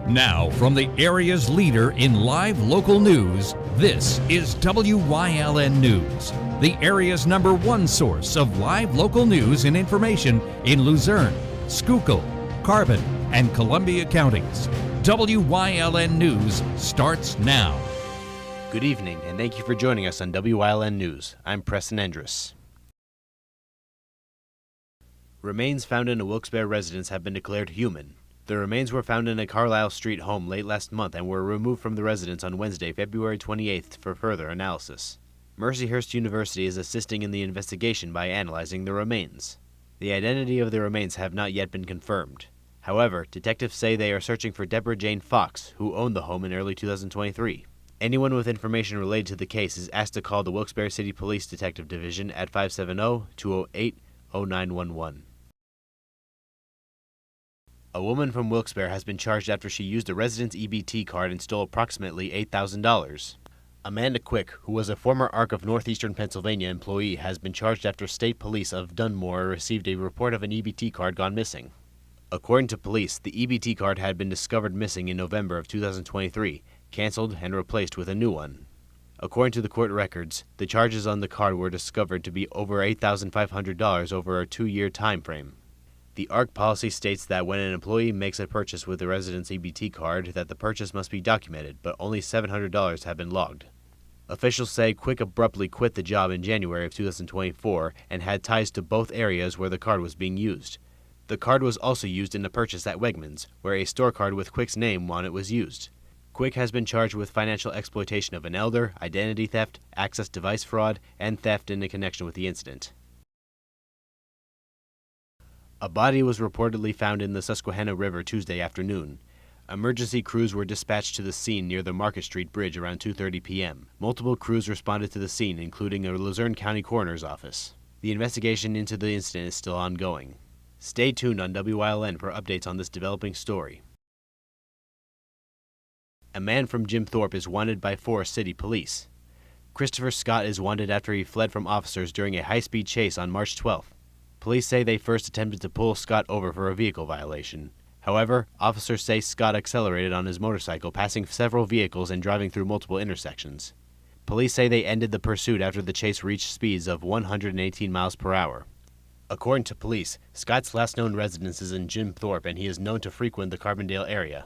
Now, from the area's leader in live local news, this is WYLN News, the area's #1 source of live local news and information in Luzerne, Schuylkill, Carbon, and Columbia counties. WYLN News starts now. Good evening, and thank you for joining us on WYLN News. I'm Preston Endress. Remains found in a Wilkes-Barre residence have been declared human. The remains were found in a Carlisle Street home late last month and were removed from the residence on Wednesday, February 28th for further analysis. Mercyhurst University is assisting in the investigation by analyzing the remains. The identity of the remains have not yet been confirmed. However, detectives say they are searching for Deborah Jane Fox, who owned the home in early 2023. Anyone with information related to the case is asked to call the Wilkes-Barre City Police Detective Division at 570-208-0911. A woman from Wilkes-Barre has been charged after she used a resident's EBT card and stole approximately $8,000. Amanda Quick, who was a former ARC of Northeastern Pennsylvania employee, has been charged after state police of Dunmore received a report of an EBT card gone missing. According to police, the EBT card had been discovered missing in November of 2023, canceled and replaced with a new one. According to the court records, the charges on the card were discovered to be over $8,500 over a 2-year time frame. The ARC policy states that when an employee makes a purchase with the resident's EBT card, that the purchase must be documented, but only $700 have been logged. Officials say Quick abruptly quit the job in January of 2024 and had ties to both areas where the card was being used. The card was also used in a purchase at Wegmans, where a store card with Quick's name on it was used. Quick has been charged with financial exploitation of an elder, identity theft, access device fraud, and theft in connection with the incident. A body was reportedly found in the Susquehanna River Tuesday afternoon. Emergency crews were dispatched to the scene near the Market Street Bridge around 2:30 p.m. Multiple crews responded to the scene, including a Luzerne County Coroner's Office. The investigation into the incident is still ongoing. Stay tuned on WYLN for updates on this developing story. A man from Jim Thorpe is wanted by Forest City Police. Christopher Scott is wanted after he fled from officers during a high-speed chase on March 12th. Police say they first attempted to pull Scott over for a vehicle violation. However, officers say Scott accelerated on his motorcycle, passing several vehicles and driving through multiple intersections. Police say they ended the pursuit after the chase reached speeds of 118 miles per hour. According to police, Scott's last known residence is in Jim Thorpe, and he is known to frequent the Carbondale area.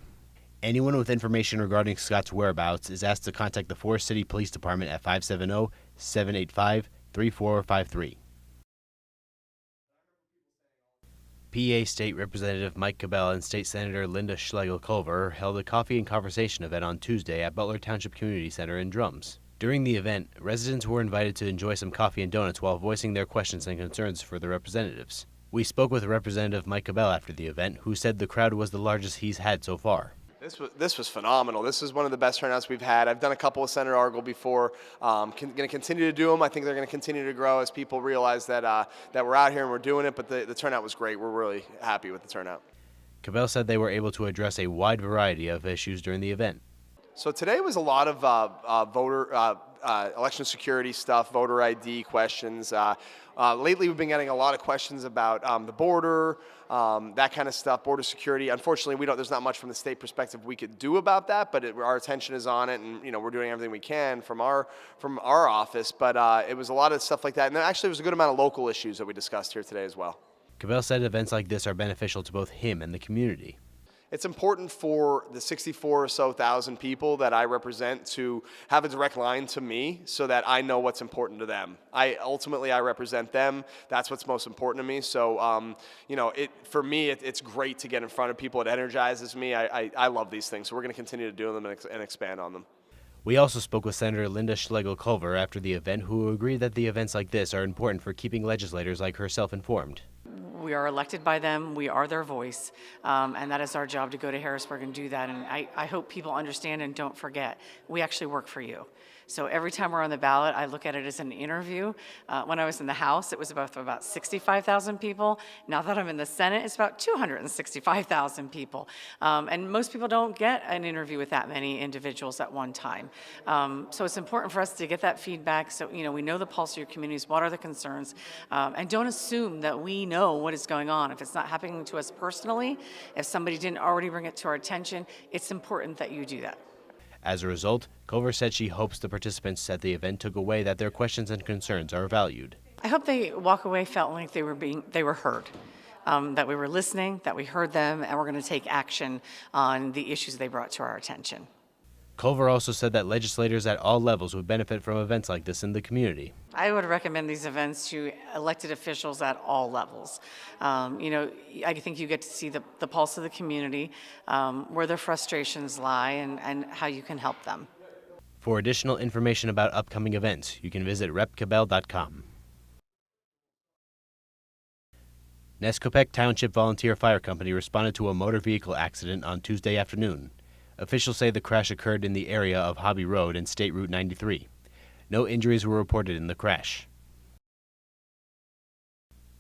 Anyone with information regarding Scott's whereabouts is asked to contact the Forest City Police Department at 570-785-3453. PA State Representative Mike Cabell and State Senator Linda Schlegel-Culver held a coffee and conversation event on Tuesday at Butler Township Community Center in Drums. During the event, residents were invited to enjoy some coffee and donuts while voicing their questions and concerns for the representatives. We spoke with Representative Mike Cabell after the event, who said the crowd was the largest he's had so far. This was phenomenal. This is one of the best turnouts we've had. I've done a couple of Senator Argyle before. Going to continue to do them. I think they're going to continue to grow as people realize that that we're out here and we're doing it. But the turnout was great. We're really happy with the turnout. Cabell said they were able to address a wide variety of issues during the event. So today was a lot of election security stuff, voter ID questions. Lately, we've been getting a lot of questions about the border, that kind of stuff, border security. Unfortunately, there's not much from the state perspective we could do about that, but our attention is on it, and we're doing everything we can from our office. But it was a lot of stuff like that, and actually, there was a good amount of local issues that we discussed here today as well. Cabell said events like this are beneficial to both him and the community. It's important for the 64 or so thousand people that I represent to have a direct line to me so that I know what's important to them. Ultimately, I represent them. That's what's most important to me. So, for me, it's great to get in front of people. It energizes me. I love these things. So we're going to continue to do them and expand on them. We also spoke with Senator Linda Schlegel-Culver after the event, who agreed that the events like this are important for keeping legislators like herself informed. We are elected by them, we are their voice, and that is our job to go to Harrisburg and do that. And I hope people understand and don't forget, we actually work for you. So every time we're on the ballot, I look at it as an interview. When I was in the House, it was about 65,000 people. Now that I'm in the Senate, it's about 265,000 people. And most people don't get an interview with that many individuals at one time. So it's important for us to get that feedback so we know the pulse of your communities, what are the concerns, and don't assume that we know what is going on. If it's not happening to us personally, if somebody didn't already bring it to our attention, it's important that you do that. As a result, Culver said she hopes the participants at the event took away that their questions and concerns are valued. I hope they walk away felt like they were heard, that we were listening, that we heard them, and we're going to take action on the issues they brought to our attention. Culver also said that legislators at all levels would benefit from events like this in the community. I would recommend these events to elected officials at all levels. I think you get to see the pulse of the community, where their frustrations lie, and how you can help them. For additional information about upcoming events, you can visit repcabell.com. Nescopec Township Volunteer Fire Company responded to a motor vehicle accident on Tuesday afternoon. Officials say the crash occurred in the area of Hobby Road and State Route 93. No injuries were reported in the crash.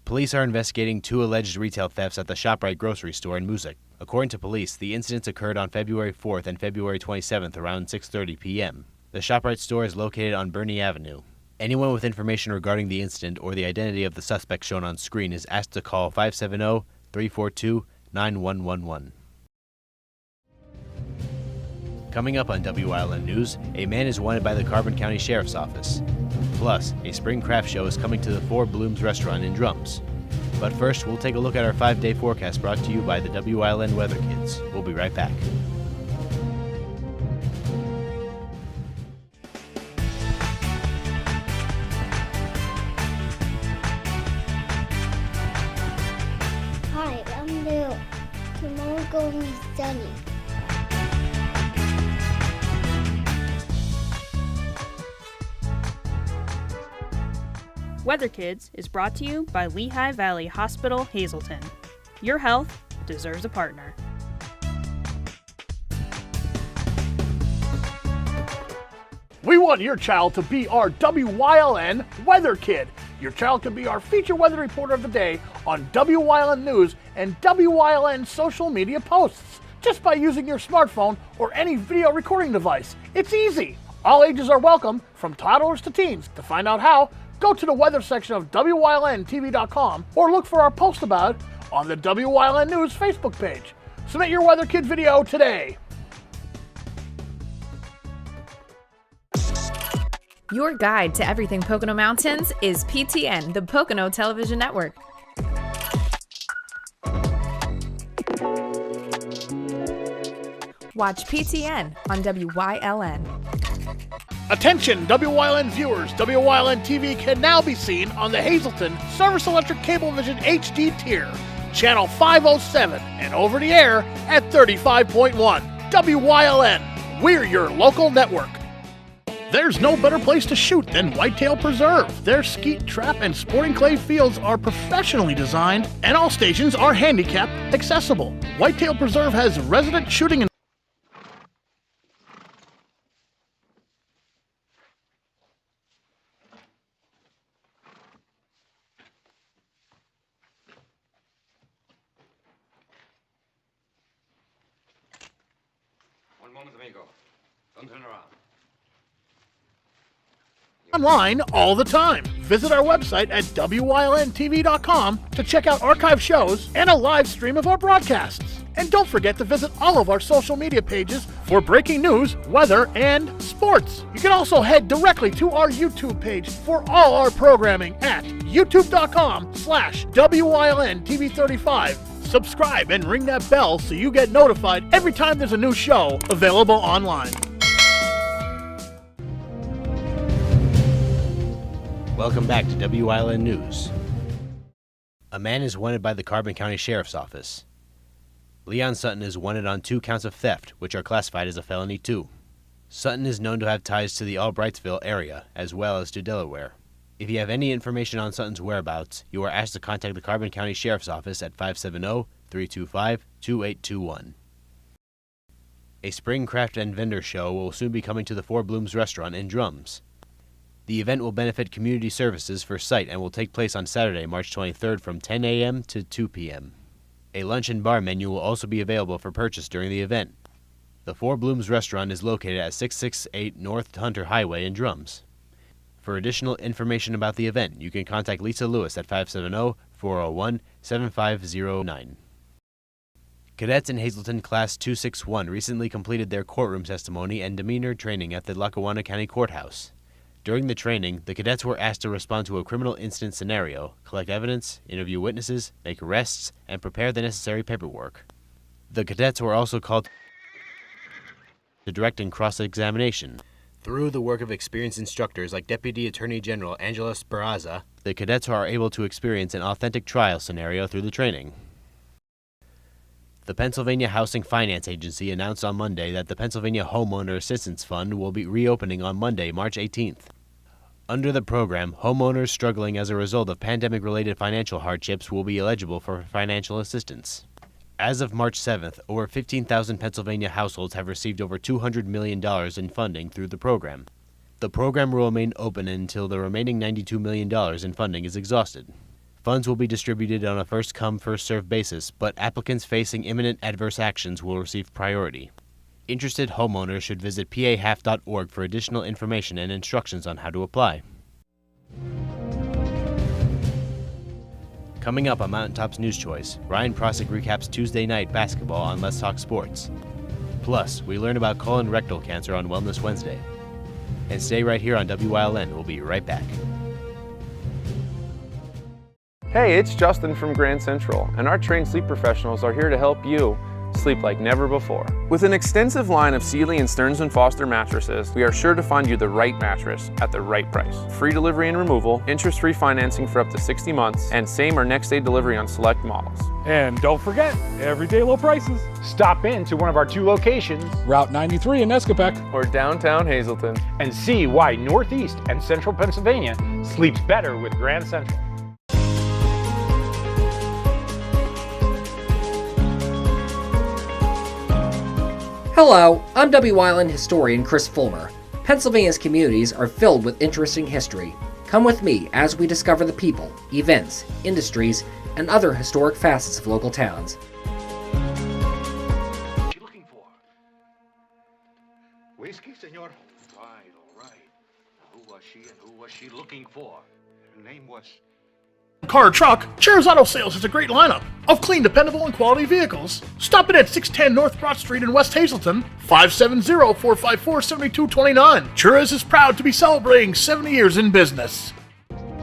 Police are investigating 2 alleged retail thefts at the ShopRite grocery store in Moosic. According to police, the incidents occurred on February 4th and February 27th around 6:30 p.m. The ShopRite store is located on Burney Avenue. Anyone with information regarding the incident or the identity of the suspect shown on screen is asked to call 570-342-9111. Coming up on WILN News, a man is wanted by the Carbon County Sheriff's Office. Plus, a spring craft show is coming to the Four Blooms restaurant in Drums. But first, we'll take a look at our 5-day forecast brought to you by the WILN Weather Kids. We'll be right back. Hi, I'm Lou. Tomorrow going to be sunny. Weather Kids is brought to you by Lehigh Valley Hospital, Hazleton. Your health deserves a partner. We want your child to be our WYLN Weather Kid. Your child can be our feature weather reporter of the day on WYLN News and WYLN social media posts, just by using your smartphone or any video recording device. It's easy. All ages are welcome, from toddlers to teens. To find out how, go to the weather section of WYLNTV.com or look for our post about it on the WYLN News Facebook page. Submit your Weather Kid video today. Your guide to everything Pocono Mountains is PTN, the Pocono Television Network. Watch PTN on WYLN. Attention, WYLN viewers! WYLN TV can now be seen on the Hazleton Service Electric Cablevision HD tier, channel 507, and over the air at 35.1. WYLN, we're your local network. There's no better place to shoot than Whitetail Preserve. Their skeet, trap, and sporting clay fields are professionally designed, and all stations are handicap accessible. Whitetail Preserve has resident shooting and One moment, amigo. Don't turn around. online all the time. Visit our website at WYLNTV.com to check out archive shows and a live stream of our broadcasts. And don't forget to visit all of our social media pages for breaking news, weather, and sports. You can also head directly to our YouTube page for all our programming at youtube.com/WYLNTV35. Subscribe and ring that bell so you get notified every time there's a new show available online. Welcome back to WILN News. A man is wanted by the Carbon County Sheriff's Office. Leon Sutton is wanted on 2 counts of theft, which are classified as a felony too. Sutton is known to have ties to the Albrightsville area, as well as to Delaware. If you have any information on Sutton's whereabouts, you are asked to contact the Carbon County Sheriff's Office at 570-325-2821. A spring craft and vendor show will soon be coming to the Four Blooms restaurant in Drums. The event will benefit community services for site and will take place on Saturday, March 23rd from 10 a.m. to 2 p.m. A lunch and bar menu will also be available for purchase during the event. The Four Blooms restaurant is located at 668 North Hunter Highway in Drums. For additional information about the event, you can contact Lisa Lewis at 570-401-7509. Cadets in Hazleton Class 261 recently completed their courtroom testimony and demeanor training at the Lackawanna County Courthouse. During the training, the cadets were asked to respond to a criminal incident scenario, collect evidence, interview witnesses, make arrests, and prepare the necessary paperwork. The cadets were also called to direct and cross-examination. Through the work of experienced instructors like Deputy Attorney General Angela Speraza, the cadets are able to experience an authentic trial scenario through the training. The Pennsylvania Housing Finance Agency announced on Monday that the Pennsylvania Homeowner Assistance Fund will be reopening on Monday, March 18th. Under the program, homeowners struggling as a result of pandemic-related financial hardships will be eligible for financial assistance. As of March 7th, over 15,000 Pennsylvania households have received over $200 million in funding through the program. The program will remain open until the remaining $92 million in funding is exhausted. Funds will be distributed on a first-come, first-served basis, but applicants facing imminent adverse actions will receive priority. Interested homeowners should visit pahaf.org for additional information and instructions on how to apply. Coming up on Mountaintop's News Choice, Ryan Prosick recaps Tuesday night basketball on Let's Talk Sports. Plus, we learn about colon rectal cancer on Wellness Wednesday. And stay right here on WYLN. We'll be right back. Hey, it's Justin from Grand Central, and our trained sleep professionals are here to help you sleep like never before. With an extensive line of Sealy and Stearns & Foster mattresses, we are sure to find you the right mattress at the right price. Free delivery and removal, interest-free financing for up to 60 months, and same or next day delivery on select models. And don't forget, everyday low prices. Stop in to one of our 2 locations, Route 93 in Nescopec, or downtown Hazleton, and see why Northeast and Central Pennsylvania sleeps better with Grand Central. Hello, I'm WYLN historian Chris Fulmer. Pennsylvania's communities are filled with interesting history. Come with me as we discover the people, events, industries, and other historic facets of local towns. What you looking for? Whiskey, senor? Right, all right. Who was she and who was she looking for? Her name was... Car or truck, Cheers Auto Sales has a great lineup of clean, dependable, and quality vehicles. Stop in at 610 North Broad Street in West Hazleton, 570-454-7229. Cheers is proud to be celebrating 70 years in business.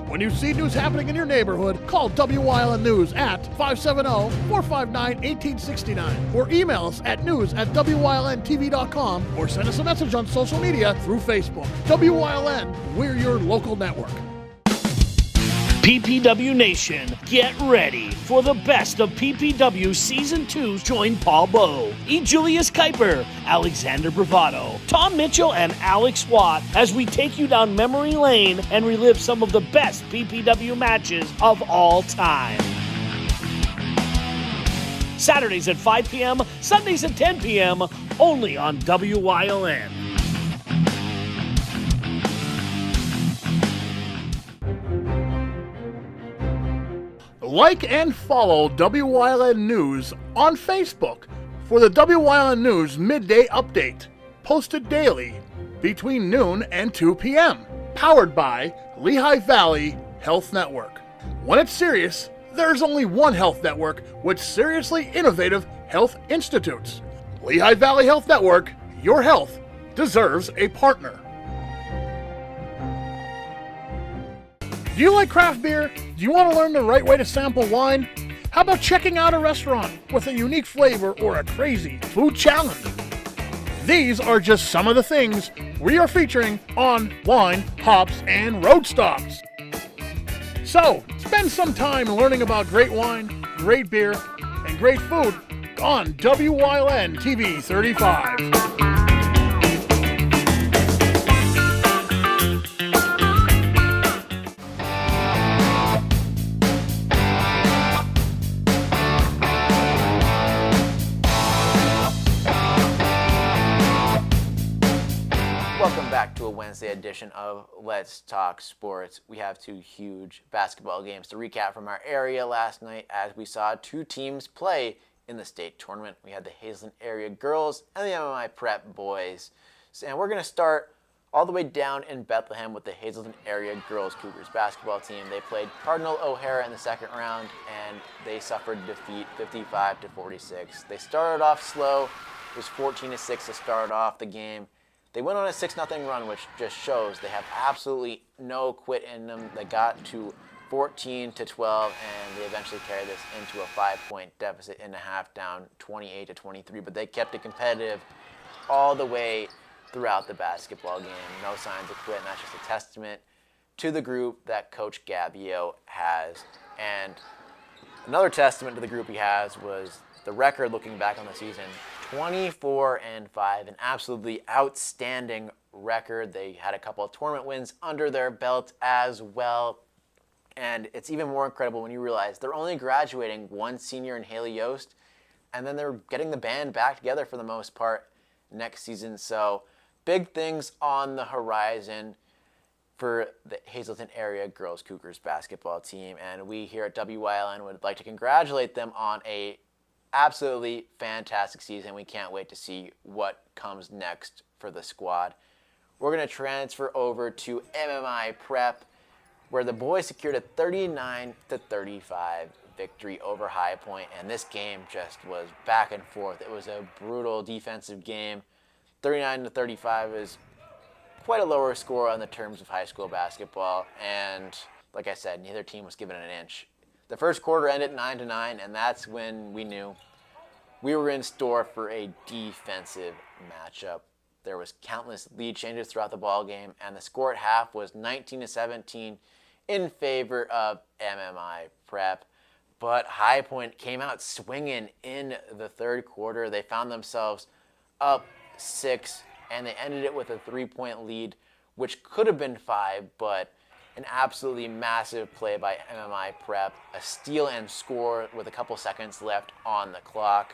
When you see news happening in your neighborhood, call WYLN News at 570-459-1869 or email us at news@WYLNTV.com or send us a message on social media through Facebook. WYLN, we're your local network. PPW Nation, get ready for the best of PPW Season 2. Join Paul Bowe, E. Julius Kuiper, Alexander Bravado, Tom Mitchell, and Alex Watt as we take you down memory lane and relive some of the best PPW matches of all time. Saturdays at 5 p.m., Sundays at 10 p.m., only on WYLN. Like and follow WYLN News on Facebook for the WYLN News Midday Update, posted daily between noon and 2 p.m., powered by Lehigh Valley Health Network. When it's serious, there's only one health network with seriously innovative health institutes. Lehigh Valley Health Network, your health deserves a partner. Do you like craft beer? Do you want to learn the right way to sample wine? How about checking out a restaurant with a unique flavor or a crazy food challenge? These are just some of the things we are featuring on Wine, Hops, and Road Stops. So, spend some time learning about great wine, great beer, and great food on WYLN TV 35. Wednesday edition of Let's Talk Sports. We have two huge basketball games to recap from our area last night as we saw two teams play in the state tournament. We had the Hazelton area girls and the MMI Prep boys. And we're going to start all the way down in Bethlehem with the Hazelton area girls Cougars basketball team. They played Cardinal O'Hara in the second round and they suffered defeat 55-46. They started off slow. It was 14-6 to start off the game. They went on a 6-0 run, which just shows they have absolutely no quit in them. They got to 14-12, and they eventually carried this into a 5-point deficit in the half, down 28-23. But they kept it competitive all the way throughout the basketball game. No signs of quit, and that's just a testament to the group that Coach Gabbio has. And another testament to the group he has was the record looking back on the season. 24-5, an absolutely outstanding record. They had a couple of tournament wins under their belt as well. And it's even more incredible when you realize they're only graduating one senior in Haley Yost, and then they're getting the band back together for the most part next season. So big things on the horizon for the Hazelton area girls Cougars basketball team. And we here at WYLN would like to congratulate them on a absolutely fantastic season. We can't wait to see what comes next for the squad. We're going to transfer over to MMI Prep, where the boys secured a 39-35 victory over High Point, and this game just was back and forth. It was a brutal defensive game. 39-35 is quite a lower score on the terms of high school basketball, and like I said, neither team was given an inch. The first quarter ended 9-9, and that's when we knew we were in store for a defensive matchup. There was countless lead changes throughout the ball game, and the score at half was 19-17 in favor of MMI Prep. But High Point came out swinging in the third quarter. They found themselves up 6, and they ended it with a 3-point lead, which could have been 5, but an absolutely massive play by MMI Prep, a steal and score with a couple seconds left on the clock,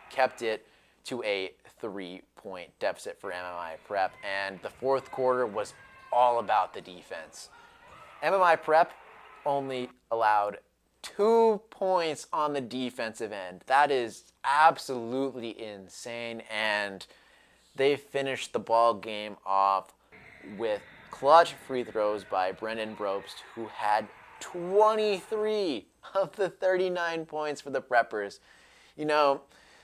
kept it to a 3-point deficit for MMI Prep, and the fourth quarter was all about the defense. MMI Prep only allowed 2 points on the defensive end. That is absolutely insane, and they finished the ball game off with clutch free throws by Brendan Brobst, who had 23 of the 39 points for the Preppers. You know,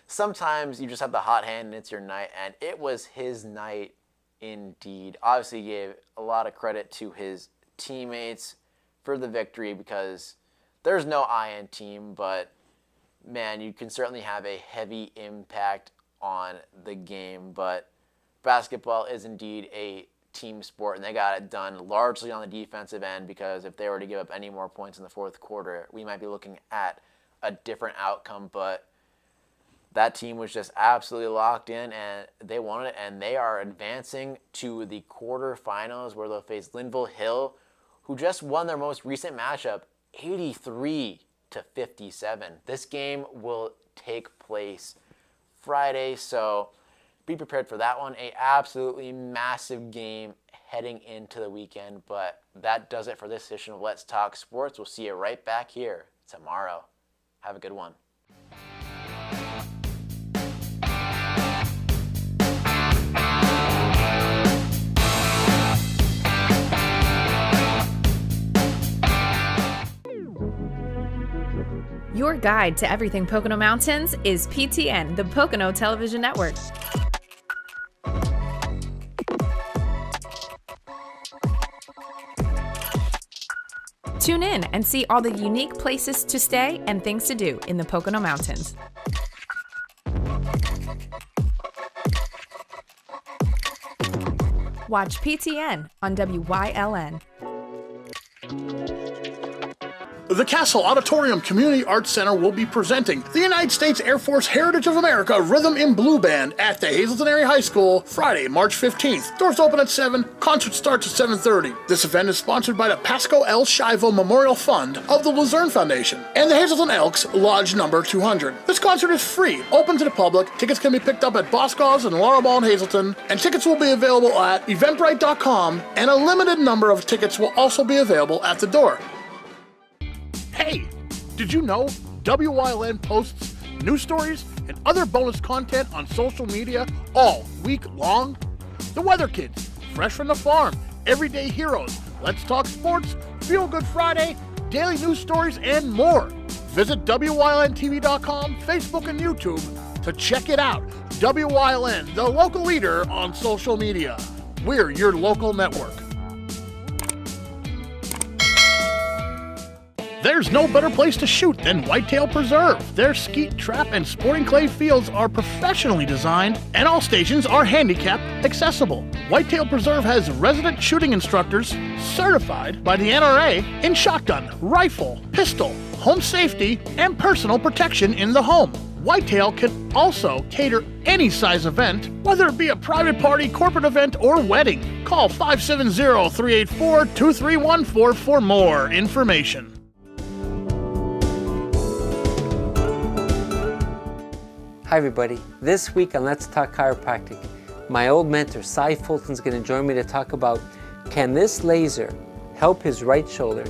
sometimes you just have the hot hand and it's your night, and it was his night indeed. Obviously, he gave a lot of credit to his teammates for the victory because there's no IN team, but man, you can certainly have a heavy impact on the game. But basketball is indeed a team sport, and they got it done largely on the defensive end, because if they were to give up any more points in the fourth quarter, we might be looking at a different outcome. But that team was just absolutely locked in, and they won it, and they are advancing to the quarterfinals, where they'll face Linville Hill, who just won their most recent matchup 83-57. This game will take place Friday, so be prepared for that one. A absolutely massive game heading into the weekend. But that does it for this edition of Let's Talk Sports. We'll see you right back here tomorrow. Have a good one. Your guide to everything Pocono Mountains is PTN, the Pocono Television Network. Tune in and see all the unique places to stay and things to do in the Pocono Mountains. Watch PTN on WYLN. the Castle Auditorium Community Arts Center will be presenting the United States Air Force Heritage of America Rhythm in Blue Band at the Hazleton Area High School, Friday, March 15th. Doors open at 7, concert starts at 7:30. This event is sponsored by the Pasco L. Shivo Memorial Fund of the Luzerne Foundation and the Hazleton Elks Lodge Number 200. This concert is free, open to the public. Tickets can be picked up at Boscov's and Laurel Ball in Hazleton, and tickets will be available at eventbrite.com, and a limited number of tickets will also be available at the door. Hey, did you know WYLN posts news stories and other bonus content on social media all week long? The Weather Kids, Fresh from the Farm, Everyday Heroes, Let's Talk Sports, Feel Good Friday, daily news stories, and more. Visit WYLNTV.com, Facebook, and YouTube to check it out. WYLN, the local leader on social media. We're your local network. There's no better place to shoot than Whitetail Preserve. Their skeet, trap, and sporting clay fields are professionally designed, and all stations are handicap accessible. Whitetail Preserve has resident shooting instructors certified by the NRA in shotgun, rifle, pistol, home safety, and personal protection in the home. Whitetail can also cater any size event, whether it be a private party, corporate event, or wedding. Call 570-384-2314 for more information. Hi everybody, this week on Let's Talk Chiropractic, my old mentor Cy Fulton's going to join me to talk about, can this laser help his right shoulder?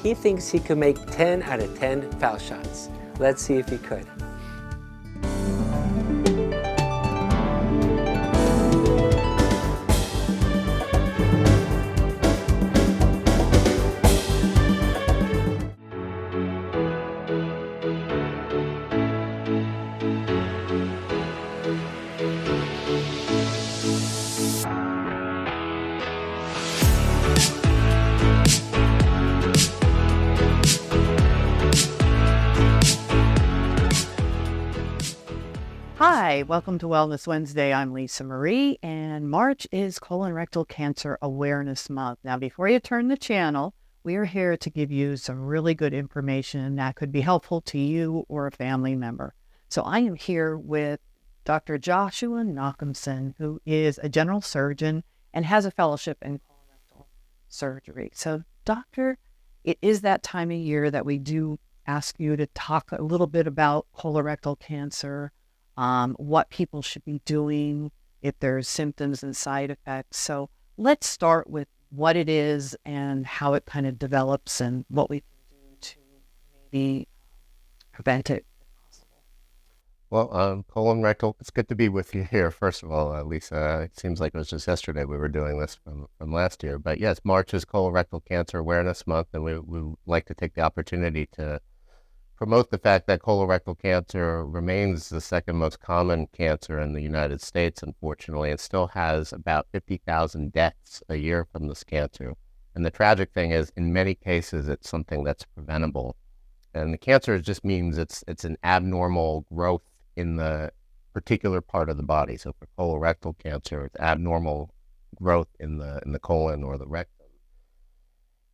He thinks he could make 10 out of 10 foul shots. Let's see if he could. Hi, welcome to Wellness Wednesday. I'm Lisa Marie, and March is Colorectal Cancer Awareness Month. Now, before you turn the channel, we are here to give you some really good information that could be helpful to you or a family member. So I am here with Dr. Joshua Nachumson, who is a general surgeon and has a fellowship in colorectal surgery. So, doctor, it is that time of year that we do ask you to talk a little bit about colorectal cancer, what people should be doing if there's symptoms and side effects. So let's start with what it is and how it kind of develops and what we can do to maybe prevent it. Well, colon rectal, it's good to be with you here. First of all, Lisa, it seems like it was just yesterday we were doing this from last year. But yes, March is Colorectal Cancer Awareness Month, and we would like to take the opportunity to promote the fact that colorectal cancer remains the second most common cancer in the United States, unfortunately. It still has about 50,000 deaths a year from this cancer. And the tragic thing is, in many cases, it's something that's preventable. And the cancer just means it's an abnormal growth in the particular part of the body. So for colorectal cancer, it's abnormal growth in the colon or the rectum.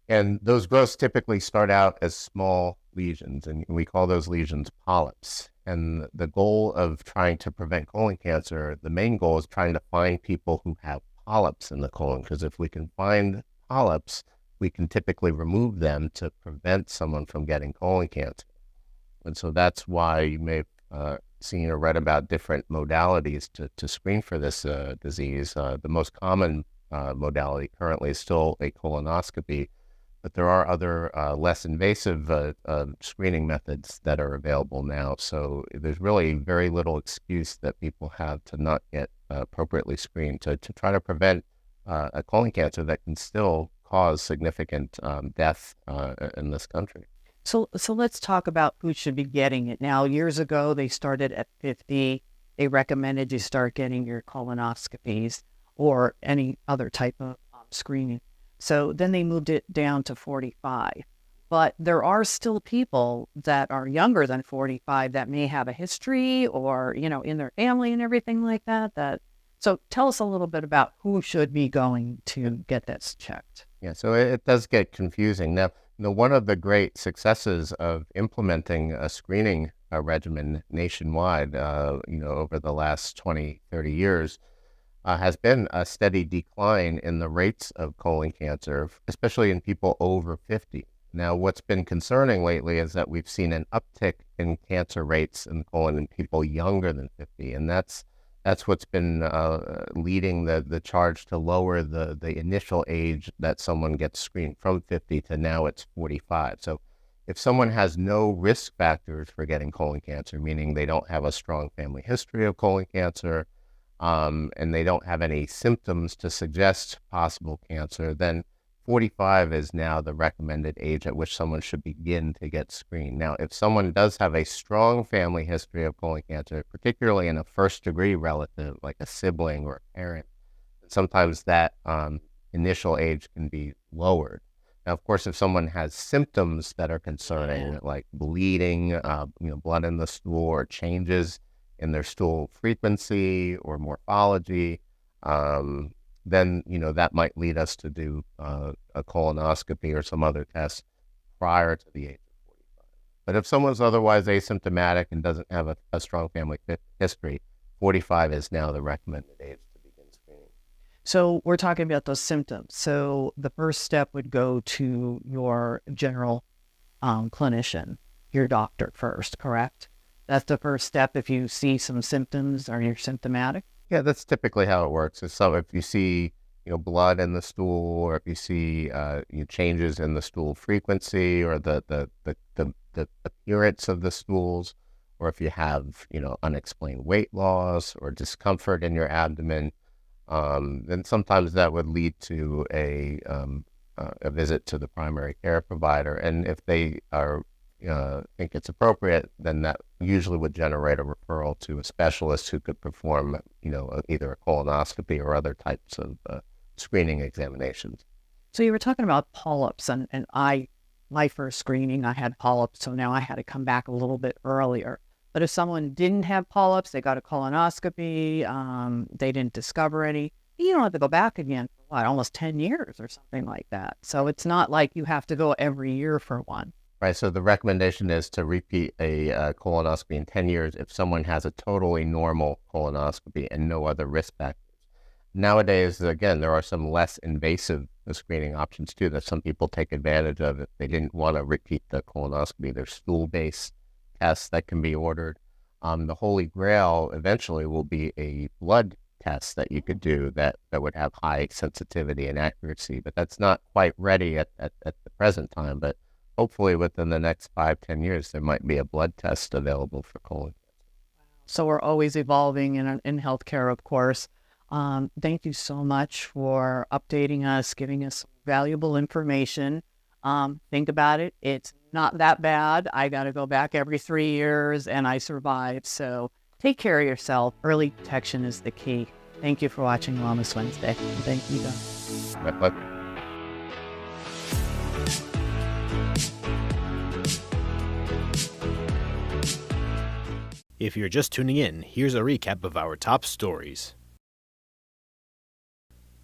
And those growths typically start out as small lesions, and we call those lesions polyps. And the goal of trying to prevent colon cancer, the main goal is trying to find people who have polyps in the colon, because if we can find polyps, we can typically remove them to prevent someone from getting colon cancer. And so that's why you may have seen or read about different modalities to screen for this disease. The most common modality currently is still a colonoscopy, but there are other less invasive screening methods that are available now. So there's really very little excuse that people have to not get appropriately screened to try to prevent a colon cancer that can still cause significant death in this country. So let's talk about who should be getting it. Now, years ago, they started at 50. They recommended you start getting your colonoscopies or any other type of screening. So then they moved it down to 45. But there are still people that are younger than 45 that may have a history or, in their family and everything like that. So tell us a little bit about who should be going to get this checked. Yeah, so it does get confusing. Now, One of the great successes of implementing a screening regimen nationwide, over the last 20, 30 years, has been a steady decline in the rates of colon cancer, especially in people over 50. Now, what's been concerning lately is that we've seen an uptick in cancer rates in the colon in people younger than 50, and that's what's been leading the charge to lower the initial age that someone gets screened from 50 to now it's 45. So if someone has no risk factors for getting colon cancer, meaning they don't have a strong family history of colon cancer, and they don't have any symptoms to suggest possible cancer, then 45 is now the recommended age at which someone should begin to get screened. Now, if someone does have a strong family history of colon cancer, particularly in a first-degree relative, like a sibling or a parent, sometimes that initial age can be lowered. Now, of course, if someone has symptoms that are concerning, like bleeding, blood in the stool, or changes in their stool frequency or morphology, then that might lead us to do a colonoscopy or some other test prior to the age of 45. But if someone's otherwise asymptomatic and doesn't have a strong family history, 45 is now the recommended age to begin screening. So we're talking about those symptoms. So the first step would go to your general clinician, your doctor first, correct? That's the first step if you see some symptoms or you're symptomatic? Yeah, that's typically how it works. So if you see, blood in the stool, or if you see changes in the stool frequency or the appearance of the stools, or if you have, unexplained weight loss or discomfort in your abdomen, then sometimes that would lead to a visit to the primary care provider. And if they think it's appropriate, then that usually would generate a referral to a specialist who could perform, either a colonoscopy or other types of screening examinations. So you were talking about polyps, and my first screening, I had polyps, so now I had to come back a little bit earlier. But if someone didn't have polyps, they got a colonoscopy, they didn't discover any, you don't have to go back again for almost 10 years or something like that. So it's not like you have to go every year for one. Right, so the recommendation is to repeat a colonoscopy in 10 years if someone has a totally normal colonoscopy and no other risk factors. Nowadays, again, there are some less invasive screening options too that some people take advantage of if they didn't want to repeat the colonoscopy. There's stool-based tests that can be ordered. The Holy Grail eventually will be a blood test that you could do that would have high sensitivity and accuracy, but that's not quite ready at the present time. But hopefully within the next 5-10 years, there might be a blood test available for colon cancer. So we're always evolving in healthcare, of course. Thank you so much for updating us, giving us valuable information. Think about it. It's not that bad. I got to go back every 3 years and I survived. So take care of yourself. Early detection is the key. Thank you for watching Wellness Wednesday. Thank you, guys. My pleasure. If you're just tuning in, here's a recap of our top stories.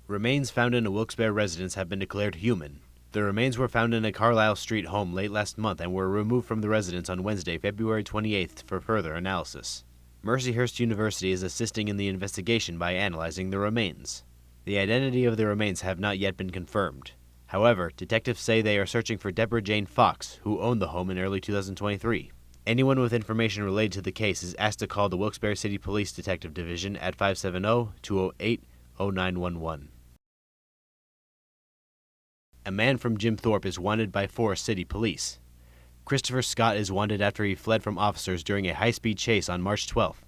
Remains found in a Wilkes-Barre residence have been declared human. The remains were found in a Carlisle Street home late last month and were removed from the residence on Wednesday, February 28th for further analysis. Mercyhurst University is assisting in the investigation by analyzing the remains. The identity of the remains have not yet been confirmed. However, detectives say they are searching for Deborah Jane Fox, who owned the home in early 2023. Anyone with information related to the case is asked to call the Wilkes-Barre City Police Detective Division at 570-208-0911. A man from Jim Thorpe is wanted by Forest City Police. Christopher Scott is wanted after he fled from officers during a high-speed chase on March 12th.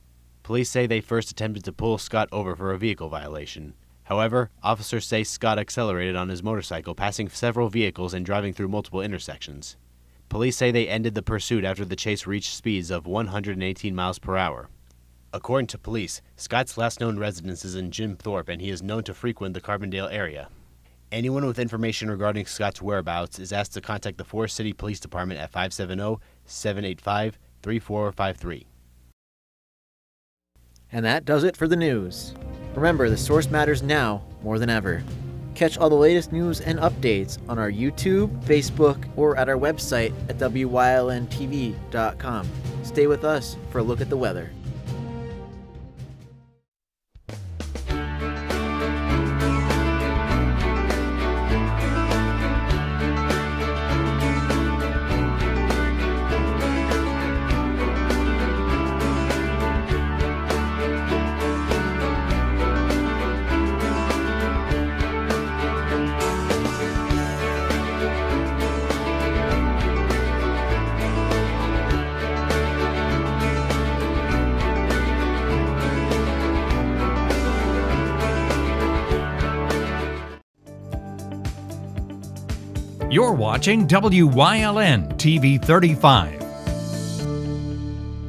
Police say they first attempted to pull Scott over for a vehicle violation. However, officers say Scott accelerated on his motorcycle, passing several vehicles and driving through multiple intersections. Police say they ended the pursuit after the chase reached speeds of 118 miles per hour. According to police, Scott's last known residence is in Jim Thorpe, and he is known to frequent the Carbondale area. Anyone with information regarding Scott's whereabouts is asked to contact the Forest City Police Department at 570-785-3453. And that does it for the news. Remember, the source matters now more than ever. Catch all the latest news and updates on our YouTube, Facebook, or at our website at wylntv.com. Stay with us for a look at the weather. You're watching WYLN TV 35,